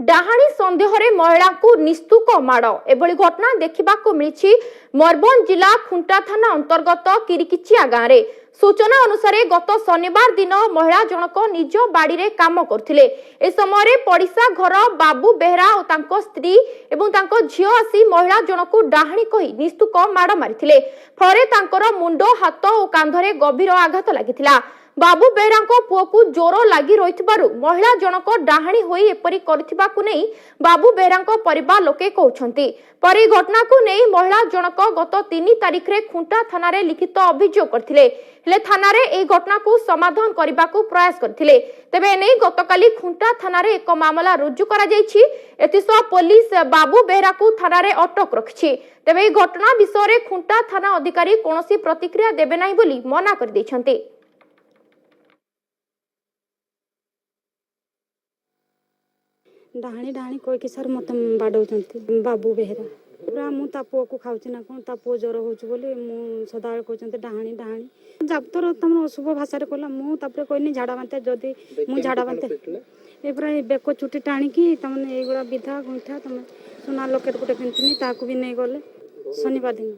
डाहाणी सन्देह महिला को निस्तुक माड़ एभली घटना देखा मिली मयूरभंज जिला खुंटा थाना अंतर्गत किरिकिचिया गाँव में। सूचना अनुसार गत शनिवार दिन महिला जनक निज बाड़ी काम करथिले। ए समय पड़िशा घर बाबू बेहरा और तांको स्त्री एवं तांको झियो आसी महिला जनक डाहाणी कही निस्तुक माड़ मारिथिले। फरे तांकर मुंड हाथ और कांधरे गभीर आघात लागिथिला। बाबू बेहरा पुओ को ज्वर लगी रही महिला जनक डाहाणी होई एपरी करथिबा को नहीं बाबू बेहरा परिवार लोके कहउछंती। पर ई घटना को नहीं महिला जनक गत 3 तारिख रे खुंटा थाना रे लिखित अभियोग करथिले। हेले थाना रे ए घटना को समाधान करबा को प्रयास करथिले। तेबे एने गतकाली खुंटा थाना रे एक मामला रुजु करा जायछि। एतिसो पुलिस बाबू बेहरा को थाना रे अटक रखछि। तेबे ई घटना विषय रे खुंटा थाना अधिकारी कोनोसी प्रतिक्रिया देबे नाही बोली मना कर दैछंती। डाहाणी डाहाणी कोई कि सर मत बाडौଛନ୍ତି बाबू बेहरा पूरा मु ता पुओ को खाउछि ना कोन ता पुओ जर होउछि बोली मु सदाळ कहउଛନ୍ତି डाहाणी डाहाणी जाबतर तम अशुभ भाषा रे कहला मु तापर कहनी झाडा बांते जदी मु झाडा बांते ए पूरा बेको चुटी टाणी की तमने एगुडा विधा गुंठा तम सोना लकेट गुटे पिनथिनी ताकू भी नै गले शनिवार दिन।